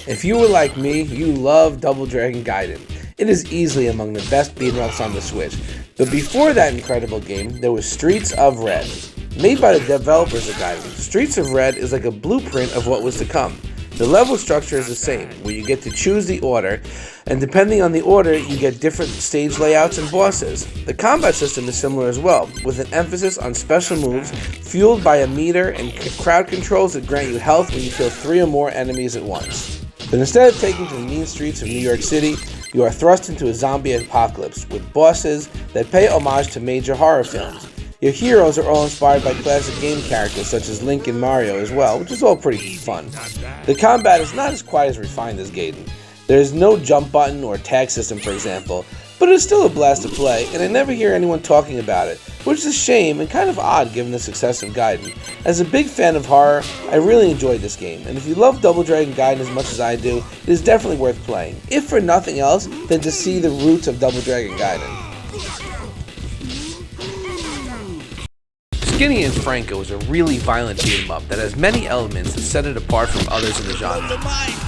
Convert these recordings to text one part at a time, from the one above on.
If you were like me, you love Double Dragon Gaiden. It is easily among the best beat-em-ups on the Switch. But before that incredible game, there was Streets of Red. Made by the developers of Gaiden, Streets of Red is like a blueprint of what was to come. The level structure is the same, where you get to choose the order, and depending on the order, you get different stage layouts and bosses. The combat system is similar as well, with an emphasis on special moves, fueled by a meter and crowd controls that grant you health when you kill 3 or more enemies at once. But instead of taking to the mean streets of New York City, you are thrust into a zombie apocalypse, with bosses that pay homage to major horror films. Your heroes are all inspired by classic game characters such as Link and Mario as well, which is all pretty fun. The combat is not as quite as refined as Gaiden. There is no jump button or tag system, for example, but it is still a blast to play, and I never hear anyone talking about it, which is a shame and kind of odd given the success of Gaiden. As a big fan of horror, I really enjoyed this game, and if you love Double Dragon Gaiden as much as I do, it is definitely worth playing, if for nothing else than to see the roots of Double Dragon Gaiden. Skinny and Franco is a really violent beat-em-up that has many elements that set it apart from others in the genre.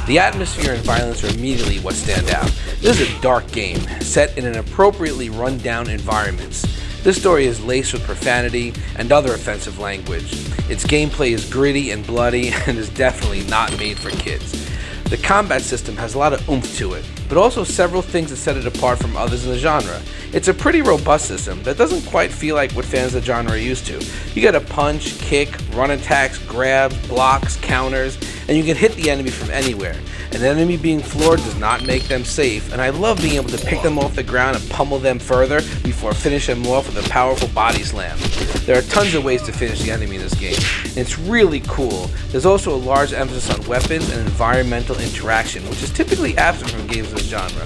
The atmosphere and violence are immediately what stand out. This is a dark game, set in an appropriately run-down environments. This story is laced with profanity and other offensive language. Its gameplay is gritty and bloody and is definitely not made for kids. The combat system has a lot of oomph to it, but also several things that set it apart from others in the genre. It's a pretty robust system that doesn't quite feel like what fans of the genre are used to. You get a punch, kick, run attacks, grabs, blocks, counters, and you can hit the enemy from anywhere. An enemy being floored does not make them safe, and I love being able to pick them off the ground and pummel them further before finishing them off with a powerful body slam. There are tons of ways to finish the enemy in this game, and it's really cool. There's also a large emphasis on weapons and environmental interaction, which is typically absent from games of the genre.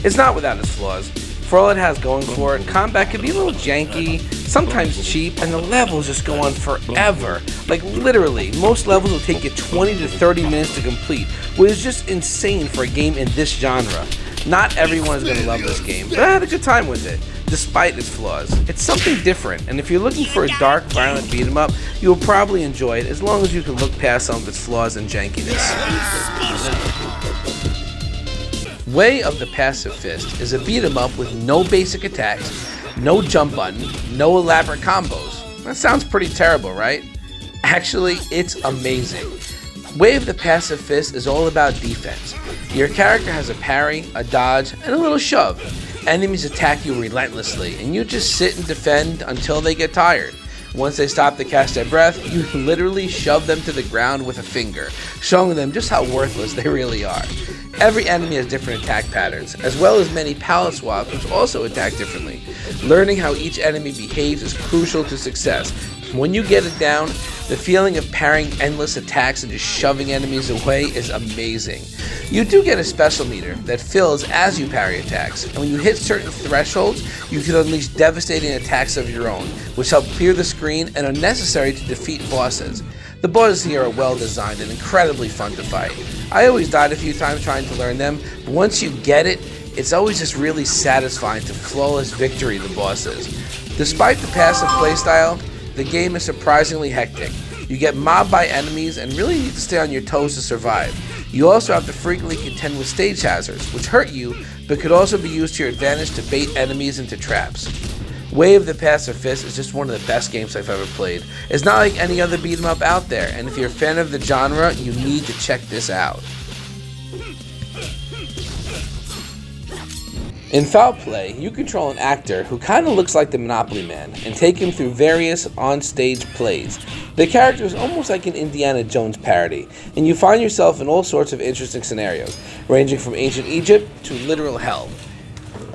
It's not without its flaws. For all it has going for it, combat can be a little janky, sometimes cheap, and the levels just go on forever. Like literally, most levels will take you 20 to 30 minutes to complete, which is just insane for a game in this genre. Not everyone is going to love this game, but I had a good time with it, despite its flaws. It's something different, and if you're looking for a dark, violent beat-em-up, you will probably enjoy it as long as you can look past some of its flaws and jankiness. Way of the Passive Fist is a beat-em-up with no basic attacks, no jump button, no elaborate combos. That sounds pretty terrible, right? Actually, it's amazing. Way of the Passive Fist is all about defense. Your character has a parry, a dodge, and a little shove. Enemies attack you relentlessly, and you just sit and defend until they get tired. Once they stop to catch their breath, you literally shove them to the ground with a finger, showing them just how worthless they really are. Every enemy has different attack patterns, as well as many palette swaps which also attack differently. Learning how each enemy behaves is crucial to success. When you get it down, the feeling of parrying endless attacks and just shoving enemies away is amazing. You do get a special meter that fills as you parry attacks, and when you hit certain thresholds, you can unleash devastating attacks of your own, which help clear the screen and are necessary to defeat bosses. The bosses here are well designed and incredibly fun to fight. I always died a few times trying to learn them, but once you get it, it's always just really satisfying to flawless victory the bosses. Despite the passive playstyle, the game is surprisingly hectic. You get mobbed by enemies and really need to stay on your toes to survive. You also have to frequently contend with stage hazards, which hurt you, but could also be used to your advantage to bait enemies into traps. Way of the Passive Fist is just one of the best games I've ever played. It's not like any other beat 'em up out there, and if you're a fan of the genre, you need to check this out. In Foul Play, you control an actor who kinda looks like the Monopoly Man and take him through various on-stage plays. The character is almost like an Indiana Jones parody, and you find yourself in all sorts of interesting scenarios, ranging from ancient Egypt to literal hell.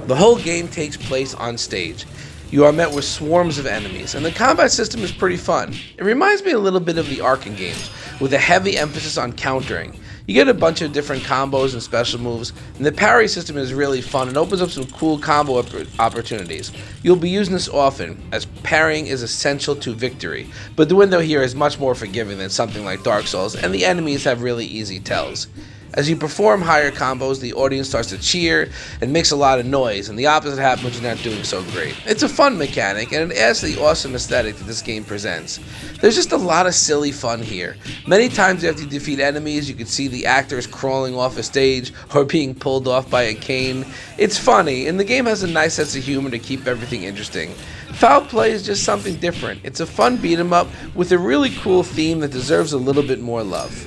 The whole game takes place on stage. You are met with swarms of enemies, and the combat system is pretty fun. It reminds me a little bit of the Arkham games, with a heavy emphasis on countering. You get a bunch of different combos and special moves, and the parry system is really fun and opens up some cool combo opportunities. You'll be using this often, as parrying is essential to victory, but the window here is much more forgiving than something like Dark Souls, and the enemies have really easy tells. As you perform higher combos, the audience starts to cheer and makes a lot of noise, and the opposite happens when you're not doing so great. It's a fun mechanic, and it adds to the awesome aesthetic that this game presents. There's just a lot of silly fun here. Many times after you defeat enemies, you can see the actors crawling off a stage or being pulled off by a cane. It's funny, and the game has a nice sense of humor to keep everything interesting. Foul Play is just something different. It's a fun beat 'em up with a really cool theme that deserves a little bit more love.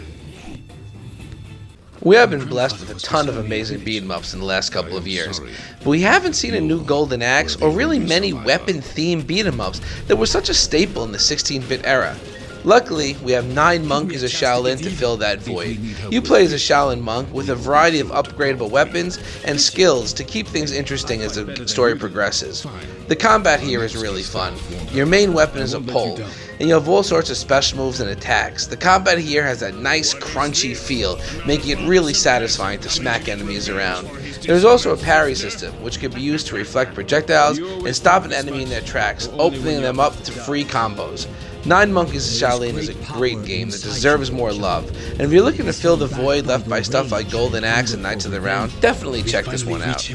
We have been blessed with a ton of amazing beat 'em ups in the last couple of years, but we haven't seen a new Golden Axe or really many weapon-themed beat 'em ups that were such a staple in the 16-bit era. Luckily, we have 9 Monkeys of Shaolin to fill that void. You play as a Shaolin monk with a variety of upgradable weapons and skills to keep things interesting as the story progresses. The combat here is really fun. Your main weapon is a pole, and you have all sorts of special moves and attacks. The combat here has that nice crunchy feel, making it really satisfying to smack enemies around. There's also a parry system, which can be used to reflect projectiles and stop an enemy in their tracks, opening them up to free combos. 9 Monkeys of Shaolin is a great game that deserves more love, and if you're looking to fill the void left by stuff like Golden Axe and Knights of the Round, definitely check this one out.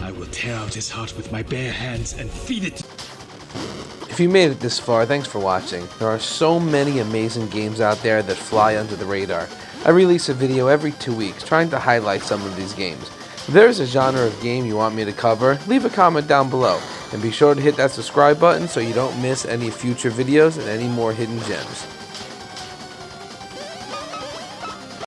I will tear out his heart with my bare hands and feed it. If you made it this far, thanks for watching. There are so many amazing games out there that fly under the radar. I release a video every 2 weeks trying to highlight some of these games. If there's a genre of game you want me to cover, leave a comment down below. And be sure to hit that subscribe button so you don't miss any future videos and any more hidden gems.